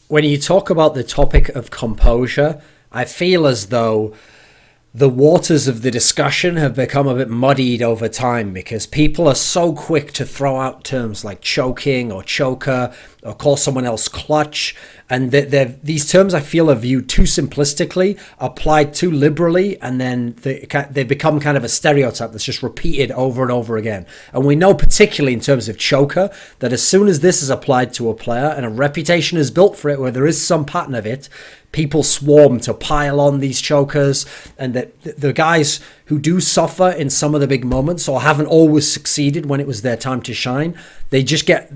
when you talk about the topic of composure, I feel as though the waters of the discussion have become a bit muddied over time because people are so quick to throw out terms like choking or choker or call someone else clutch. And these terms, I feel, are viewed too simplistically, applied too liberally, and then they become kind of a stereotype that's just repeated over and over again. And we know, particularly in terms of choker, that as soon as this is applied to a player and a reputation is built for it where there is some pattern of it, people swarm to pile on these chokers, and that the guys who do suffer in some of the big moments or haven't always succeeded when it was their time to shine, they get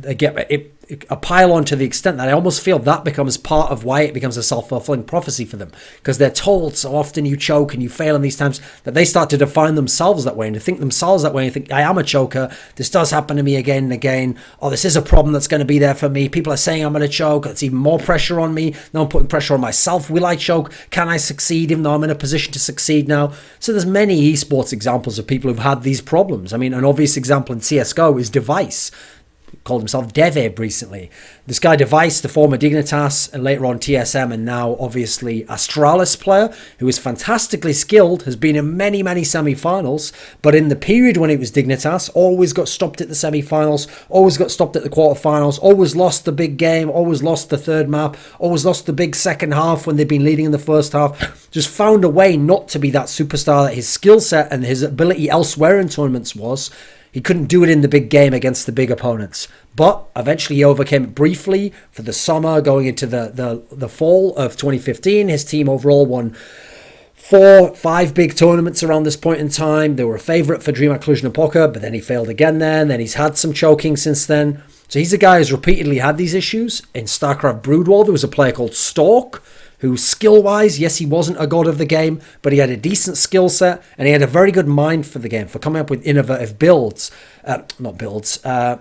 a pile on to the extent that I almost feel that becomes part of why it becomes a self-fulfilling prophecy for them, because they're told so often you choke and you fail in these times that they start to define themselves that way and to think themselves that way and think, I am a choker, this does happen to me again and again, oh, this is a problem that's going to be there for me, people are saying I'm going to choke, it's even more pressure on me, now I'm putting pressure on myself, will I choke, can I succeed even though I'm in a position to succeed now? So there's many esports examples of people who've had these problems. I mean, an obvious example in CSGO is Device. Called himself Devib recently. This guy Device, the former Dignitas and later on TSM and now obviously Astralis player, who is fantastically skilled, has been in many, many semi-finals, but in the period when it was Dignitas, always got stopped at the semi-finals, always got stopped at the quarter-finals, always lost the big game, always lost the third map, always lost the big second half when they'd been leading in the first half, just found a way not to be that superstar that his skill set and his ability elsewhere in tournaments was. He couldn't do it in the big game against the big opponents. But eventually he overcame it briefly for the summer going into the fall of 2015. His team overall won 4-5 big tournaments around this point in time. They were a favourite for DreamHack Cluj-Napoca, but then he failed again there, and then he's had some choking since then. So he's a guy who's repeatedly had these issues. In StarCraft Brood War, there was a player called Stork, who skill-wise, yes, he wasn't a god of the game, but he had a decent skill set, and he had a very good mind for the game, for coming up with innovative builds. Builds to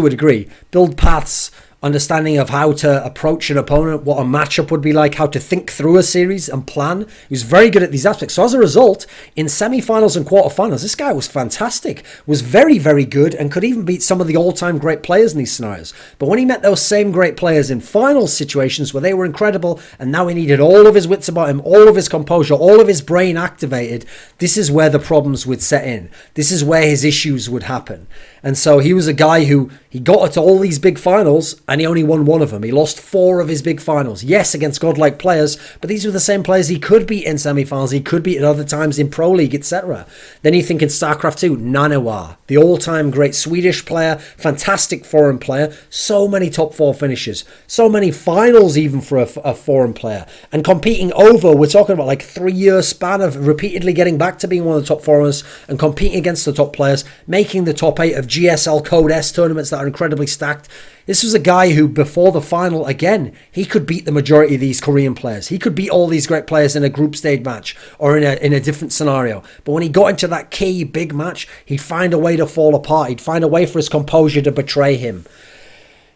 a degree. Build paths, understanding of how to approach an opponent, what a matchup would be like, how to think through a series and plan. He was very good at these aspects. So as a result, in semi-finals and quarterfinals, this guy was fantastic, was very, very good, and could even beat some of the all-time great players in these scenarios. But when he met those same great players in final situations where they were incredible, and now he needed all of his wits about him, all of his composure, all of his brain activated, this is where the problems would set in. This is where his issues would happen. And so he was a guy who, he got to all these big finals and he only won one of them. He lost 4 of his big finals. Yes, against godlike players, but these were the same players he could beat in semi-finals, he could beat at other times in Pro League, etc. Then you think in StarCraft 2, Nanowar, the all-time great Swedish player, fantastic foreign player, so many top 4 finishes, so many finals even for a foreign player, and competing over, we're talking about like 3-year span of repeatedly getting back to being one of the top foreigners and competing against the top players, making the top 8 of GSL Code S tournaments that are incredibly stacked. This was a guy who, before the final, again, he could beat the majority of these Korean players. He could beat all these great players in a group stage match or in a different scenario. But when he got into that key big match, he'd find a way to fall apart. He'd find a way for his composure to betray him.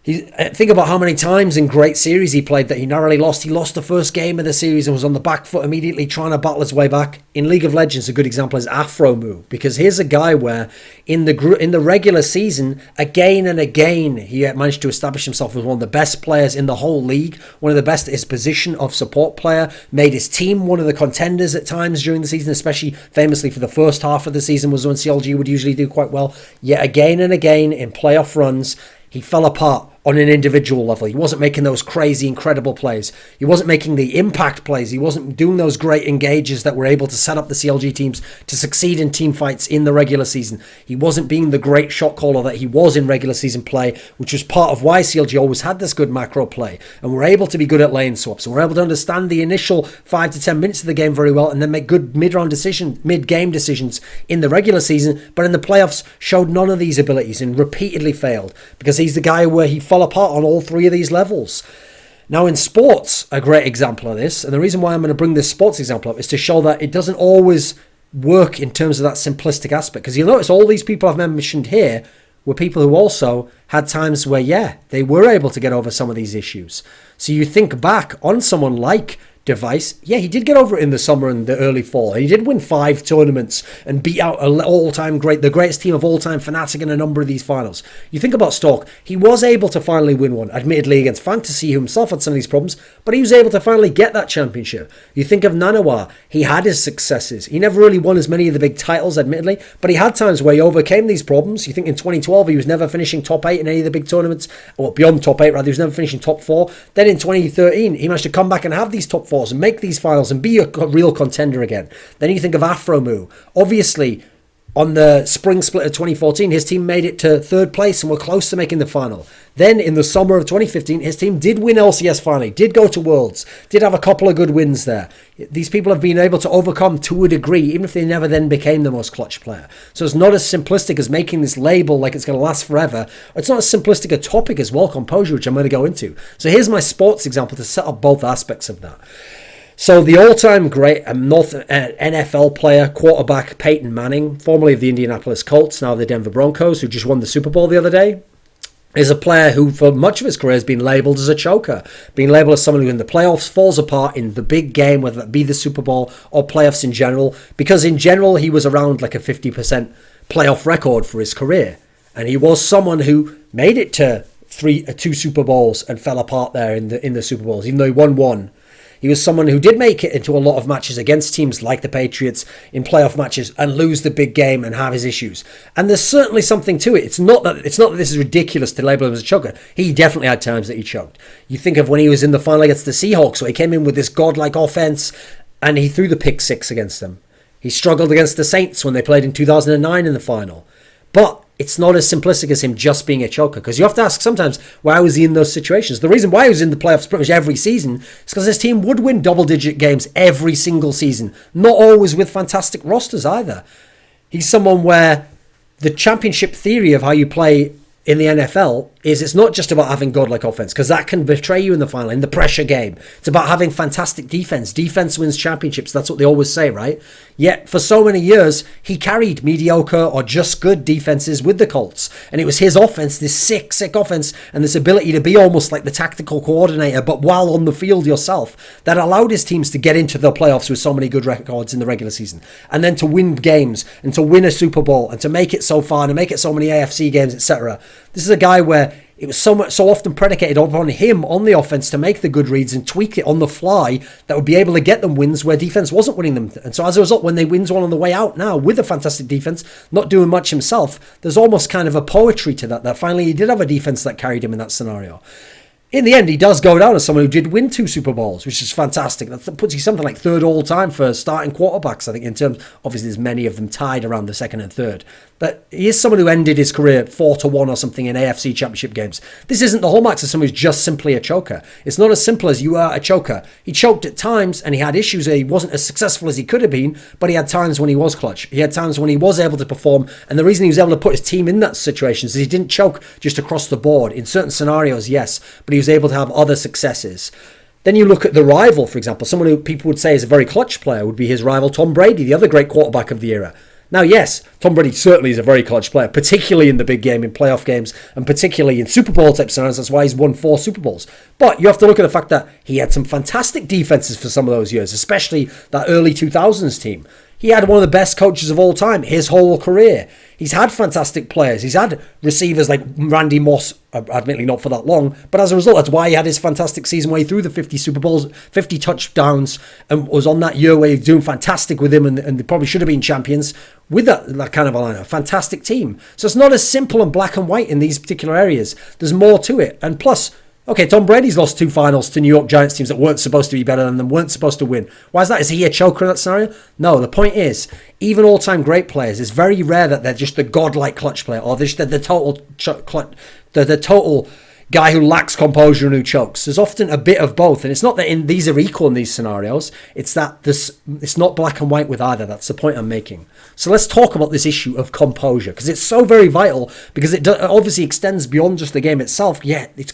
Think about how many times in great series he played that he narrowly lost. He lost the first game of the series and was on the back foot immediately trying to battle his way back. In League of Legends, a good example is Afromu, because here's a guy where in the regular season, again and again, he managed to establish himself as one of the best players in the whole league, one of the best at his position of support player, made his team one of the contenders at times during the season, especially famously for the first half of the season was when CLG would usually do quite well. Yet again and again in playoff runs, he fell apart on an individual level. He wasn't making those crazy, incredible plays. He wasn't making the impact plays. He wasn't doing those great engages that were able to set up the CLG teams to succeed in team fights in the regular season. He wasn't being the great shot caller that he was in regular season play, which was part of why CLG always had this good macro play. And we're able to be good at lane swaps. And we're able to understand the initial 5 to 10 minutes of the game very well and then make good mid-game decisions in the regular season. But in the playoffs, showed none of these abilities and repeatedly failed because he's the guy where he fell apart on all 3 of these levels. Now in sports, a great example of this, and the reason why I'm going to bring this sports example up is to show that it doesn't always work in terms of that simplistic aspect, because you'll notice all these people I've mentioned here were people who also had times where, yeah, they were able to get over some of these issues. So you think back on someone like device. Yeah, he did get over it in the summer and the early fall. He did win 5 tournaments and beat out the greatest team of all time, Fnatic, in a number of these finals. You think about Stork, he was able to finally win one, admittedly against Fantasy, who himself had some of these problems, but he was able to finally get that championship. You think of Nanawa, he had his successes. He never really won as many of the big titles, admittedly, but he had times where he overcame these problems. You think in 2012, he was never finishing top 8 in any of the big tournaments, or beyond top 8 rather, he was never finishing top 4. Then in 2013, he managed to come back and have these top 4s and make these finals and be a real contender again. Then you think of Afromu. Obviously, on the spring split of 2014, his team made it to 3rd place and were close to making the final. Then in the summer of 2015, his team did win LCS finally, did go to Worlds, did have a couple of good wins there. These people have been able to overcome to a degree, even if they never then became the most clutch player. So it's not as simplistic as making this label like it's going to last forever. It's not as simplistic a topic as well, Composure, which I'm going to go into. So here's my sports example to set up both aspects of that. So the all-time great NFL player, quarterback Peyton Manning, formerly of the Indianapolis Colts, now the Denver Broncos, who just won the Super Bowl the other day, is a player who for much of his career has been labelled as a choker, being labelled as someone who in the playoffs falls apart in the big game, whether that be the Super Bowl or playoffs in general, because in general he was around like a 50% playoff record for his career. And he was someone who made it to 2 Super Bowls and fell apart there in the Super Bowls, even though he won 1. He was someone who did make it into a lot of matches against teams like the Patriots in playoff matches and lose the big game and have his issues. And there's certainly something to it. It's not that this is ridiculous to label him as a choker. He definitely had times that he choked. You think of when he was in the final against the Seahawks, where he came in with this godlike offense and he threw the pick 6 against them. He struggled against the Saints when they played in 2009 in the final. But it's not as simplistic as him just being a choker, because you have to ask sometimes, why was he in those situations? The reason why he was in the playoffs pretty much every season is because his team would win double-digit games every single season, not always with fantastic rosters either. He's someone where the championship theory of how you play in the NFL is it's not just about having godlike offense, because that can betray you in the final, in the pressure game. It's about having fantastic defense. Defense wins championships. That's what they always say, right? Yet for so many years, he carried mediocre or just good defenses with the Colts. And it was his offense, this sick offense, and this ability to be almost like the tactical coordinator, but while on the field yourself, that allowed his teams to get into the playoffs with so many good records in the regular season. And then to win games, and to win a Super Bowl, and to make it so far, and to make it so many AFC games, etc. This is a guy where it was so often predicated upon him on the offense to make the good reads and tweak it on the fly that would be able to get them wins where defense wasn't winning them. And so as a result, when they wins one on the way out now with a fantastic defense, not doing much himself, there's almost kind of a poetry to that finally he did have a defense that carried him in that scenario. In the end, he does go down as someone who did win 2 Super Bowls, which is fantastic. That puts you something like 3rd all time for starting quarterbacks, I think, in terms, obviously there's many of them tied around the 2nd and 3rd. But he is someone who ended his career 4-1 or something in AFC championship games. This isn't the hallmarks of someone who's just simply a choker. It's not as simple as you are a choker. He choked at times and he had issues. He wasn't as successful as he could have been, but he had times when he was clutch. He had times when he was able to perform. And the reason he was able to put his team in that situation is he didn't choke just across the board. In certain scenarios, yes, but he was able to have other successes. Then you look at the rival, for example, someone who people would say is a very clutch player would be his rival Tom Brady, the other great quarterback of the era. Now, yes, Tom Brady certainly is a very clutch player, particularly in the big game, in playoff games, and particularly in Super Bowl type scenarios. That's why he's won 4 Super Bowls. But you have to look at the fact that he had some fantastic defenses for some of those years, especially that early 2000s team. He had one of the best coaches of all time his whole career. He's had fantastic players. He's had receivers like Randy Moss, admittedly not for that long, but as a result, that's why he had his fantastic season where he threw the 50 Super Bowls, 50 touchdowns, and was on that year where he was doing fantastic with him, and they probably should have been champions with that kind of a lineup. Fantastic team. So it's not as simple and black and white in these particular areas. There's more to it. And plus, okay, Tom Brady's lost 2 finals to New York Giants teams that weren't supposed to be better than them, weren't supposed to win. Why is that? Is he a choker in that scenario? No, the point is, even all-time great players, it's very rare that they're just the godlike clutch player, or they're the total the total guy who lacks composure and who chokes. There's often a bit of both, and it's not that these are equal in these scenarios. It's that it's not black and white with either. That's the point I'm making. So let's talk about this issue of composure, because it's so very vital, because it obviously extends beyond just the game itself. Yeah, you're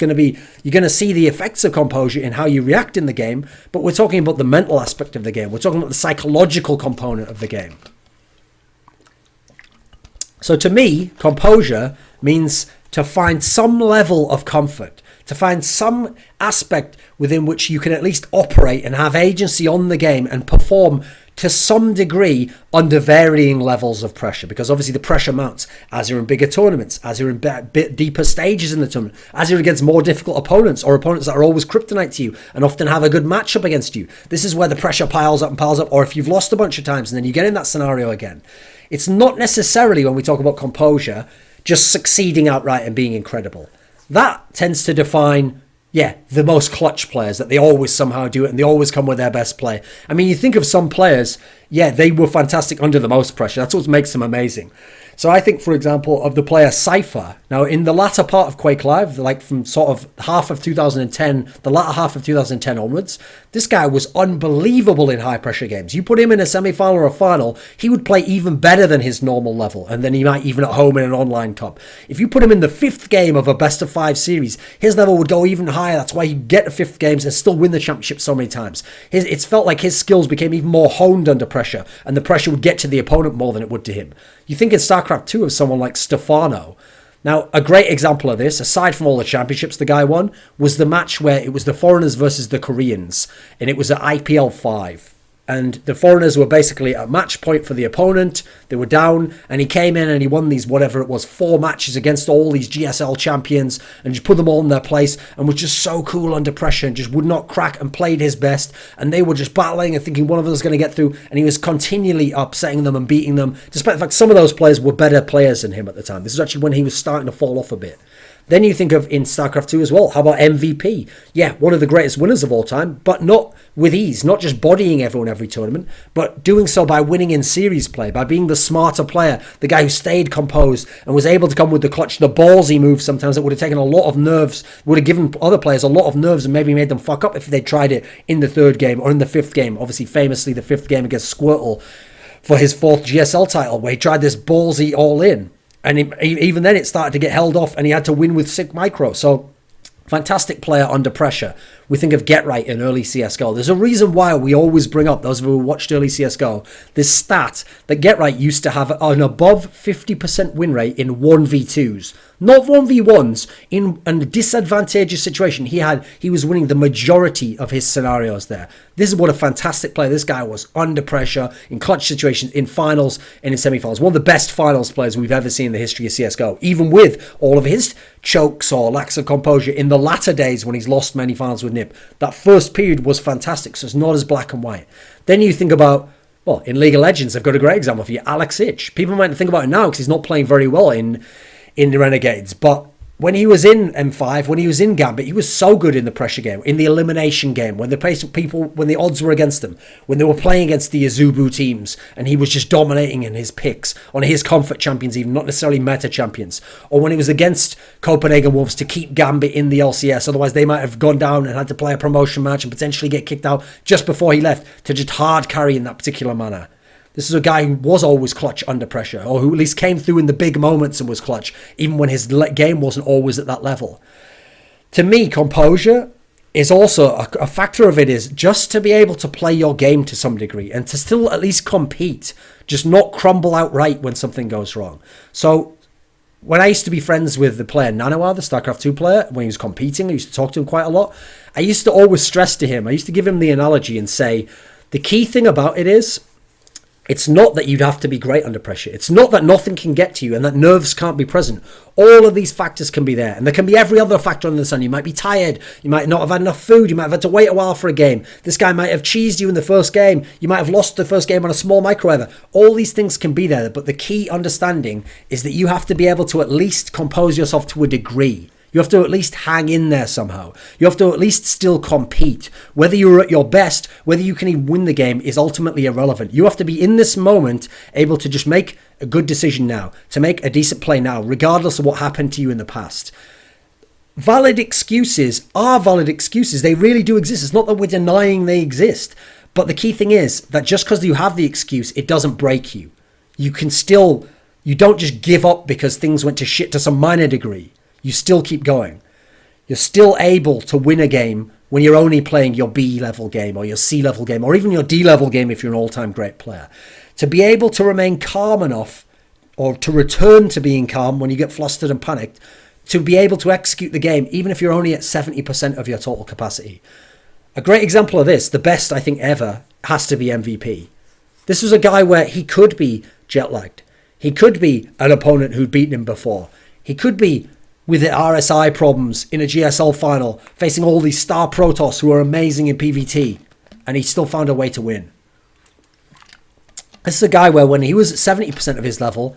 going to see the effects of composure in how you react in the game, but we're talking about the mental aspect of the game. We're talking about the psychological component of the game. So to me, composure means to find some level of comfort, to find some aspect within which you can at least operate and have agency on the game and perform to some degree under varying levels of pressure, because obviously the pressure mounts as you're in bigger tournaments, as you're in bit deeper stages in the tournament, as you're against more difficult opponents or opponents that are always kryptonite to you and often have a good matchup against you. This is where the pressure piles up and piles up, or if you've lost a bunch of times and then you get in that scenario again. It's not necessarily, when we talk about composure, just succeeding outright and being incredible. That tends to define the most clutch players, that they always somehow do it and they always come with their best play. I mean, you think of some players, they were fantastic under the most pressure. That's what makes them amazing. So I think, for example, of the player Cypher. Now, in the latter part of Quake Live, like from sort of half of 2010, the latter half of 2010 onwards, this guy was unbelievable in high-pressure games. You put him in a semi-final or a final, he would play even better than his normal level, and then he might even at home in an online cup. If you put him in the fifth game of a best-of-5 series, his level would go even higher. That's why he'd get to fifth games and still win the championship so many times. It's felt like his skills became even more honed under pressure, and the pressure would get to the opponent more than it would to him. You think in StarCraft 2 of someone like Stefano. Now, a great example of this, aside from all the championships the guy won, was the match where it was the Foreigners versus the Koreans, and it was at IPL 5. And the Foreigners were basically at match point for the opponent. They were down, and he came in and he won these, whatever it was, 4 matches against all these GSL champions and just put them all in their place and was just so cool under pressure and just would not crack and played his best. And they were just battling and thinking one of them was going to get through, and he was continually upsetting them and beating them, despite the fact some of those players were better players than him at the time. This is actually when he was starting to fall off a bit. Then you think of in StarCraft 2 as well. How about MVP? Yeah, one of the greatest winners of all time, but not with ease. Not just bodying everyone every tournament, but doing so by winning in series play, by being the smarter player, the guy who stayed composed and was able to come with the clutch, the ballsy moves sometimes that would have taken a lot of nerves, would have given other players a lot of nerves and maybe made them fuck up if they tried it in the third game or in the fifth game. Obviously, famously, the fifth game against Squirtle for his 4th GSL title, where he tried this ballsy all-in. And even then it started to get held off and he had to win with sick micro. So fantastic player under pressure. We think of Get Right in early CSGO. There's a reason why we always bring up, those of you who watched early CSGO, this stat that Get Right used to have an above 50% win rate in 1v2s. Not 1v1s. In a disadvantageous situation, he was winning the majority of his scenarios there. This is what a fantastic player. This guy was under pressure in clutch situations, in finals and in semi-finals. One of the best finals players we've ever seen in the history of CSGO, even with all of his chokes or lacks of composure in the latter days when he's lost many finals with Nip. That first period was fantastic, so it's not as black and white. Then you think about, well, in League of Legends, I've got a great example for you, Alex Ich. People might think about it now because he's not playing very well in the Renegades, but when he was in M5, when he was in Gambit, he was so good in the pressure game, in the elimination game, when the odds were against him, when they were playing against the Azubu teams, and he was just dominating in his picks, on his comfort champions even, not necessarily meta champions, or when he was against Copenhagen Wolves to keep Gambit in the LCS, otherwise they might have gone down and had to play a promotion match and potentially get kicked out just before he left, to just hard carry in that particular manner. This is a guy who was always clutch under pressure, or who at least came through in the big moments and was clutch, even when his game wasn't always at that level. To me, composure is also a factor of it is just to be able to play your game to some degree and to still at least compete, just not crumble outright when something goes wrong. So when I used to be friends with the player Nanoa, the StarCraft 2 player, when he was competing, I used to talk to him quite a lot. I used to always stress to him, I used to give him the analogy and say, the key thing about it is, it's not that you'd have to be great under pressure. It's not that nothing can get to you and that nerves can't be present. All of these factors can be there. And there can be every other factor under the sun. You might be tired. You might not have had enough food. You might have had to wait a while for a game. This guy might have cheesed you in the first game. You might have lost the first game on a small microwave. All these things can be there. But the key understanding is that you have to be able to at least compose yourself to a degree. You have to at least hang in there somehow. You have to at least still compete. Whether you're at your best, whether you can even win the game is ultimately irrelevant. You have to be in this moment able to just make a good decision now, to make a decent play now, regardless of what happened to you in the past. Valid excuses are valid excuses. They really do exist. It's not that we're denying they exist. But the key thing is that just because you have the excuse, it doesn't break you. You don't just give up because things went to shit to some minor degree. You still keep going. You're still able to win a game when you're only playing your B-level game or your C-level game or even your D-level game if you're an all-time great player. To be able to remain calm enough or to return to being calm when you get flustered and panicked to be able to execute the game, even if you're only at 70% of your total capacity. A great example of this, the best I think ever, has to be MVP. This was a guy where he could be jet lagged. He could be an opponent who'd beaten him before. He could be with the RSI problems in a GSL final, facing all these star Protoss who are amazing in PvT, and he still found a way to win. This is a guy where when he was at 70% of his level,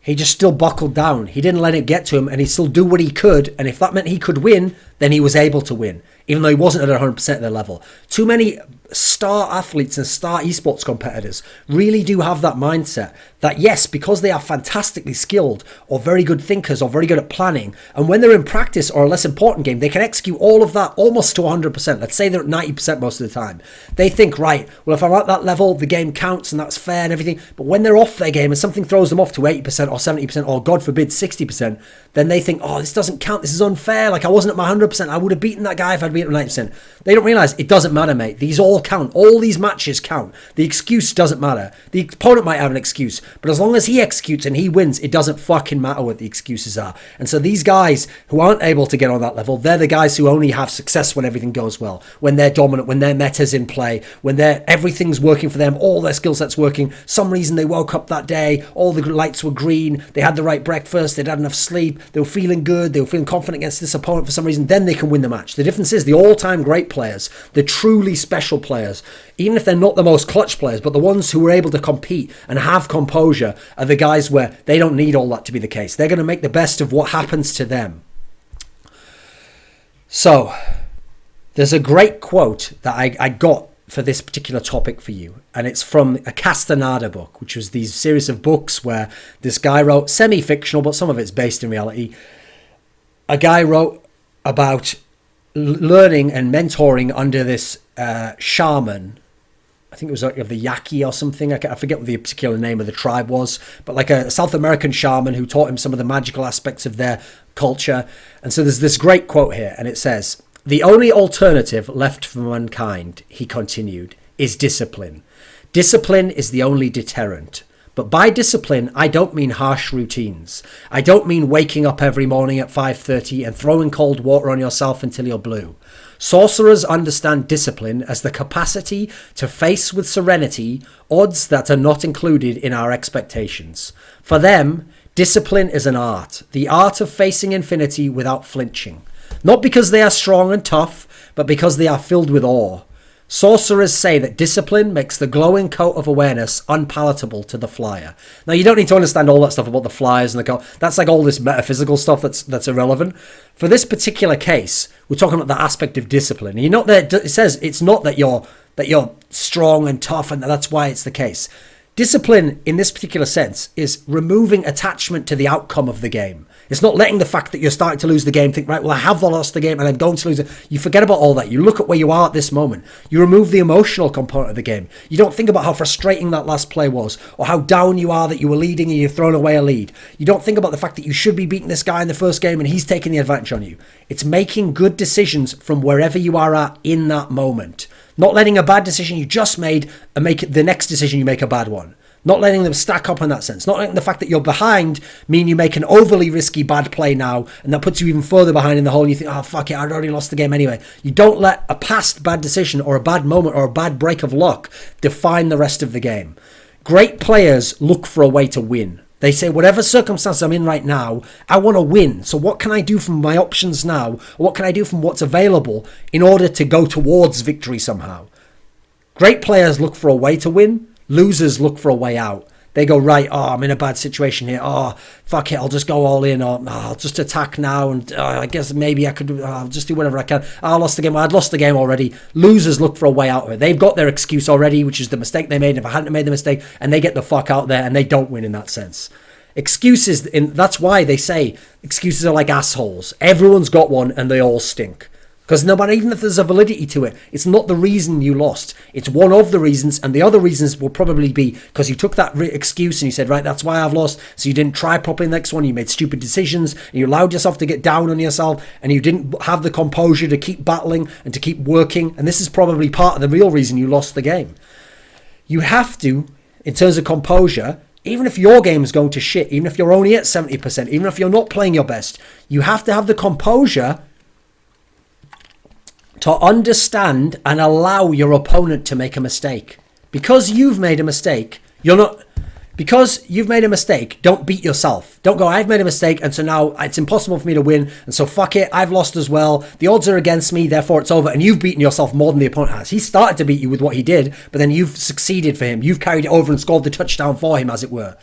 he just still buckled down. He didn't let it get to him, and he still do what he could, and if that meant he could win, then he was able to win, even though he wasn't at 100% of their level. Too many star athletes and star esports competitors really do have that mindset that yes, because they are fantastically skilled or very good thinkers or very good at planning, and when they're in practice or a less important game, they can execute all of that almost to 100%. Let's say they're at 90% most of the time. They think, right, well, if I'm at that level, the game counts and that's fair and everything. But when they're off their game and something throws them off to 80% or 70% or God forbid 60%, then they think, oh, this doesn't count. This is unfair. Like I wasn't at my 100%. I would have beaten that guy if I'd beaten him 90%. They don't realize it doesn't matter, mate. These all count. All these matches count. The excuse doesn't matter. The opponent might have an excuse, but as long as he executes and he wins, it doesn't fucking matter what the excuses are. And so these guys who aren't able to get on that level, they're the guys who only have success when everything goes well, when they're dominant, when their meta's in play, when everything's working for them, all their skill sets working. Some reason they woke up that day, all the lights were green, they had the right breakfast, they'd had enough sleep, they were feeling good, they were feeling confident against this opponent for some reason, then they can win the match. The difference is the all-time great players, the truly special players, even if they're not the most clutch players, but the ones who are able to compete and have composure are the guys where they don't need all that to be the case. They're going to make the best of what happens to them. So, there's a great quote that I got for this particular topic for you, and it's from a Castaneda book, which was these series of books where this guy wrote, semi-fictional, but some of it's based in reality. A guy wrote about learning and mentoring under this shaman. I think it was like of the Yaqui or something. I forget what the particular name of the tribe was, but like a South American shaman who taught him some of the magical aspects of their culture. And so there's this great quote here, and it says, "The only alternative left for mankind," he continued, "is discipline. Discipline is the only deterrent. But by discipline, I don't mean harsh routines. I don't mean waking up every morning at 5:30 and throwing cold water on yourself until you're blue. Sorcerers understand discipline as the capacity to face with serenity odds that are not included in our expectations. For them, discipline is an art, the art of facing infinity without flinching. Not because they are strong and tough, but because they are filled with awe. Sorcerers say that discipline makes the glowing coat of awareness unpalatable to the flyer." Now, you don't need to understand all that stuff about the flyers and the coat. That's like all this metaphysical stuff that's irrelevant. For this particular case, we're talking about the aspect of discipline. You know that it says it's not that you're strong and tough, and that's why it's the case. Discipline, in this particular sense, is removing attachment to the outcome of the game. It's not letting the fact that you're starting to lose the game think, right, well, I have lost the game and I'm going to lose it. You forget about all that. You look at where you are at this moment. You remove the emotional component of the game. You don't think about how frustrating that last play was or how down you are that you were leading and you've thrown away a lead. You don't think about the fact that you should be beating this guy in the first game and he's taking the advantage on you. It's making good decisions from wherever you are at in that moment. Not letting a bad decision you just made and make it the next decision you make a bad one. Not letting them stack up in that sense. Not letting the fact that you're behind mean you make an overly risky bad play now and that puts you even further behind in the hole and you think, oh, fuck it, I'd already lost the game anyway. You don't let a past bad decision or a bad moment or a bad break of luck define the rest of the game. Great players look for a way to win. They say, whatever circumstance I'm in right now, I want to win. So what can I do from my options now? Or what can I do from what's available in order to go towards victory somehow? Great players look for a way to win. Losers look for a way out. They go, right, oh, I'm in a bad situation here. Oh, fuck it, I'll just go all in. Or I'll just attack now. And I guess maybe I could, I'll just do whatever I can. I lost the game. I'd lost the game already. Losers look for a way out of it. They've got their excuse already, which is the mistake they made. If I hadn't made the mistake, and they get the fuck out there and they don't win in that sense. Excuses, that's why they say excuses are like assholes. Everyone's got one and they all stink. Because no matter, even if there's a validity to it, it's not the reason you lost. It's one of the reasons, and the other reasons will probably be because you took that excuse and you said, right, that's why I've lost. So you didn't try properly the next one. You made stupid decisions, and you allowed yourself to get down on yourself, and you didn't have the composure to keep battling and to keep working. And this is probably part of the real reason you lost the game. You have to, in terms of composure, Even if your game's going to shit, even if you're only at 70%, even if you're not playing your best, you have to have the composure to understand and allow your opponent to make a mistake. Because you've made a mistake, don't beat yourself. Don't go, I've made a mistake, and so now it's impossible for me to win, and so fuck it, I've lost as well. The odds are against me, therefore it's over, and you've beaten yourself more than the opponent has. He started to beat you with what he did, but then you've succeeded for him. You've carried it over and scored the touchdown for him, as it were.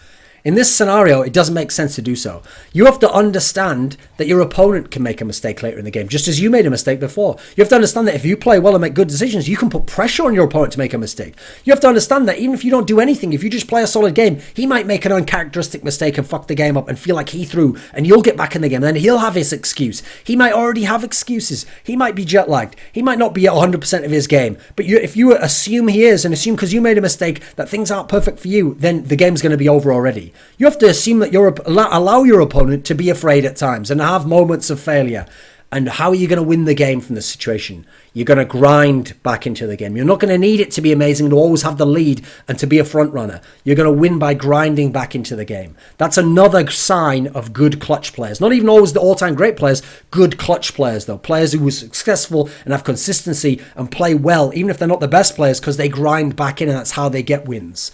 In this scenario, it doesn't make sense to do so. You have to understand that your opponent can make a mistake later in the game, just as you made a mistake before. You have to understand that if you play well and make good decisions, you can put pressure on your opponent to make a mistake. You have to understand that even if you don't do anything, if you just play a solid game, he might make an uncharacteristic mistake and fuck the game up and feel like he threw, and you'll get back in the game. And then he'll have his excuse. He might already have excuses. He might be jet lagged. He might not be at 100% of his game. But if you assume he is, and assume because you made a mistake that things aren't perfect for you, then the game's going to be over already. You have to assume that allow your opponent to be afraid at times and have moments of failure. And how are you going to win the game from this situation? You're going to grind back into the game. You're not going to need it to be amazing to always have the lead and to be a front runner. You're going to win by grinding back into the game. That's another sign of good clutch players. Not even always the all-time great players, good clutch players though. Players who were successful and have consistency and play well, even if they're not the best players, because they grind back in and that's how they get wins.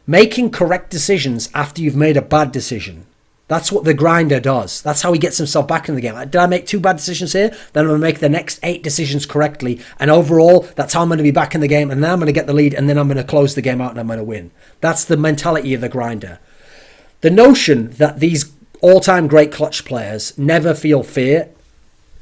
Making correct decisions after you've made a bad decision. That's what the grinder does. That's how he gets himself back in the game. Did I make 2 bad decisions here? Then I'm going to make the next 8 decisions correctly. And overall, that's how I'm going to be back in the game. And then I'm going to get the lead. And then I'm going to close the game out and I'm going to win. That's the mentality of the grinder. The notion that these all-time great clutch players never feel fear.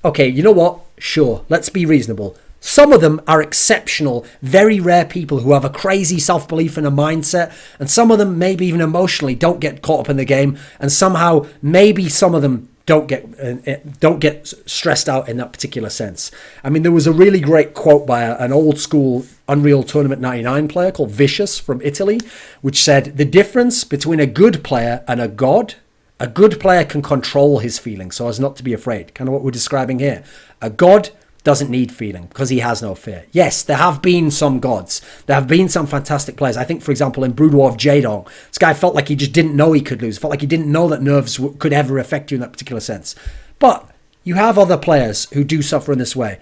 Okay, you know what? Sure, let's be reasonable. Some of them are exceptional, very rare people who have a crazy self-belief and a mindset. And some of them, maybe even emotionally, don't get caught up in the game. And somehow, maybe some of them don't get stressed out in that particular sense. I mean, there was a really great quote by an old school Unreal Tournament 99 player called Vicious from Italy, which said, the difference between a good player and a god, a good player can control his feelings so as not to be afraid. Kind of what we're describing here. A god doesn't need feeling because he has no fear. Yes, there have been some gods. There have been some fantastic players. I think, for example, in Brood War of Jaedong, this guy felt like he just didn't know he could lose. Felt like he didn't know that nerves could ever affect you in that particular sense. But you have other players who do suffer in this way.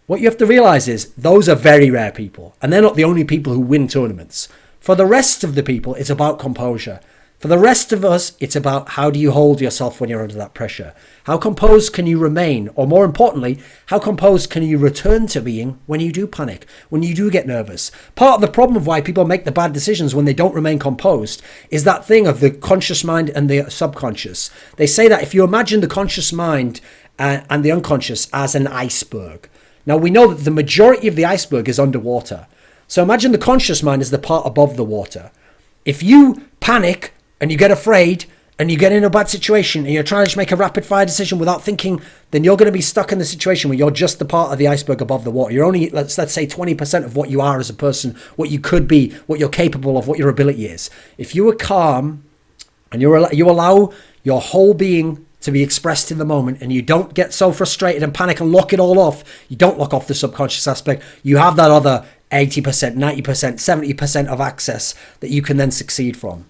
What you have to realize is those are very rare people. And they're not the only people who win tournaments. For the rest of the people, it's about composure. For the rest of us, it's about how do you hold yourself when you're under that pressure? How composed can you remain? Or more importantly, how composed can you return to being when you do panic, when you do get nervous? Part of the problem of why people make the bad decisions when they don't remain composed is that thing of the conscious mind and the subconscious. They say that if you imagine the conscious mind and the unconscious as an iceberg. Now, we know that the majority of the iceberg is underwater. So imagine the conscious mind is the part above the water. If you panic and you get afraid and you get in a bad situation and you're trying to just make a rapid fire decision without thinking, then you're going to be stuck in the situation where you're just the part of the iceberg above the water. You're only, let's say 20% of what you are as a person, what you could be, what you're capable of, what your ability is. If you are calm and you allow your whole being to be expressed in the moment and you don't get so frustrated and panic and lock it all off, you don't lock off the subconscious aspect, you have that other 80%, 90%, 70% of access that you can then succeed from.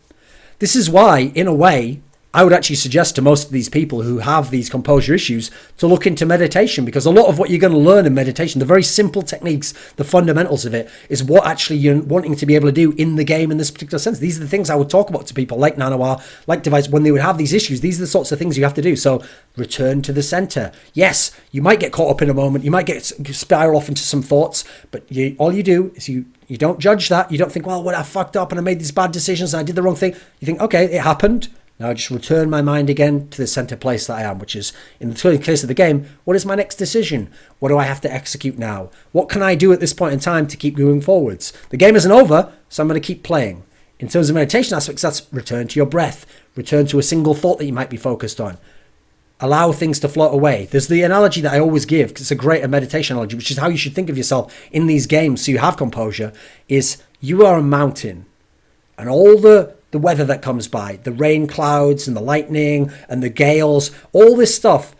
This is why, in a way, I would actually suggest to most of these people who have these composure issues to look into meditation, because a lot of what you're going to learn in meditation, the very simple techniques, the fundamentals of it, is what actually you're wanting to be able to do in the game in this particular sense. These are the things I would talk about to people like Nanoa, like Device, when they would have these issues. These are the sorts of things you have to do. So return to the center. Yes, you might get caught up in a moment. You might spiral off into some thoughts, but all you do is you don't judge that. You don't think, well, what I fucked up and I made these bad decisions and I did the wrong thing. You think, okay, it happened. Now I just return my mind again to the center place that I am, which is, in the case of the game, what is my next decision? What do I have to execute now? What can I do at this point in time to keep moving forwards? The game isn't over, so I'm going to keep playing. In terms of meditation aspects, that's return to your breath. Return to a single thought that you might be focused on. Allow things to float away. There's the analogy that I always give, because it's a great meditation analogy, which is how you should think of yourself in these games so you have composure, is you are a mountain. And all the weather that comes by, the rain clouds and the lightning and the gales, all this stuff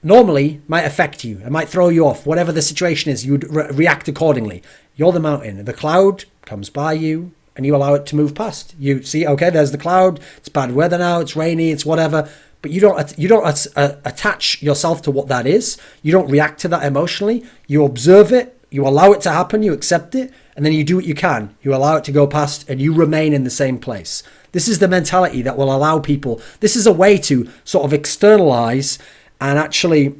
normally might affect you. It might throw you off. Whatever the situation is, you would react accordingly. You're the mountain. And the cloud comes by you and you allow it to move past. You see, okay, there's the cloud. It's bad weather now. It's rainy. It's whatever. But you don't attach yourself to what that is. You don't react to that emotionally. You observe it. You allow it to happen. You accept it. And then you do what you can. You allow it to go past and you remain in the same place. This is the mentality that will allow people. This is a way to sort of externalize and actually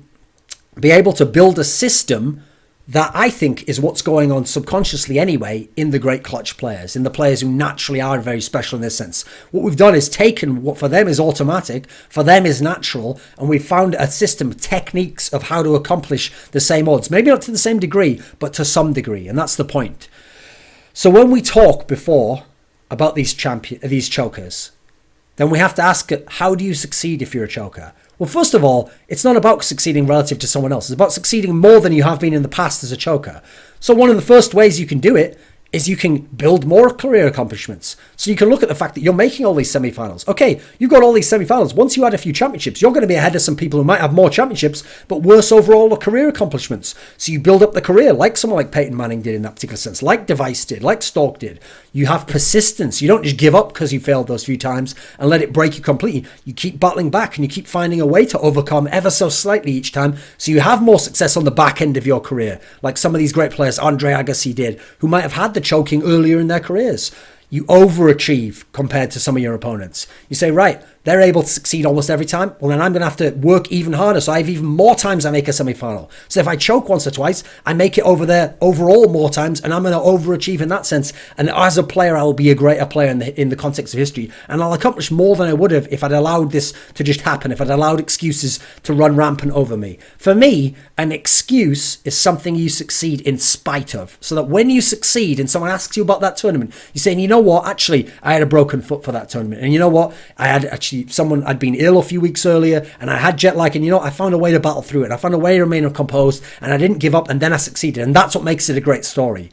be able to build a system that I think is what's going on subconsciously anyway in the great clutch players, in the players who naturally are very special in this sense. What we've done is taken what for them is automatic, for them is natural, and we've found a system of techniques of how to accomplish the same odds. Maybe not to the same degree, but to some degree, and that's the point. So when we talk before about these chokers, then we have to ask, how do you succeed if you're a choker? Well, first of all, it's not about succeeding relative to someone else. It's about succeeding more than you have been in the past as a choker. So one of the first ways you can do it is you can build more career accomplishments. So you can look at the fact that you're making all these semi-finals. Okay, you've got all these semi-finals. Once you add a few championships, you're going to be ahead of some people who might have more championships, but worse overall career accomplishments. So you build up the career like someone like Peyton Manning did in that particular sense, like Device did, like Stork did. You have persistence. You don't just give up because you failed those few times and let it break you completely. You keep battling back and you keep finding a way to overcome ever so slightly each time. So you have more success on the back end of your career, like some of these great players, Andre Agassi did, who might have had the choking earlier in their careers. You overachieve compared to some of your opponents. You say, right, they're able to succeed almost every time. Well, then I'm going to have to work even harder. So I have even more times I make a semi-final. So if I choke once or twice, I make it over there overall more times, and I'm going to overachieve in that sense. And as a player, I will be a greater player in the context of history. And I'll accomplish more than I would have if I'd allowed this to just happen, if I'd allowed excuses to run rampant over me. For me, an excuse is something you succeed in spite of. So that when you succeed and someone asks you about that tournament, you're saying, you know what, actually, I had a broken foot for that tournament. And you know what, I had actually someone, I'd been ill a few weeks earlier and I had jet lag, and you know, I found a way to battle through it. I found a way to remain composed and I didn't give up, and then I succeeded. And that's what makes it a great story.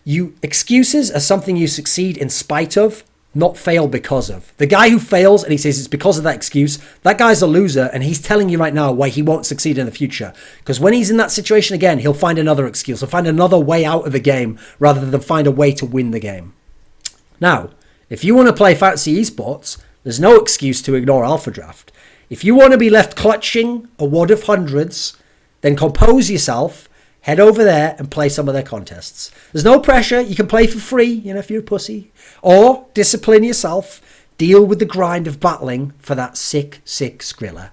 Excuses are something you succeed in spite of, not fail because of. The guy who fails and he says it's because of that excuse, that guy's a loser, and he's telling you right now why he won't succeed in the future. Because when he's in that situation again, he'll find another excuse. He'll find another way out of the game rather than find a way to win the game. Now, if you want to play fantasy esports, there's no excuse to ignore Alpha Draft. If you want to be left clutching a wad of hundreds, then compose yourself, head over there and play some of their contests. There's no pressure. You can play for free, if you're a pussy. Or discipline yourself, deal with the grind of battling for that sick Skrilla.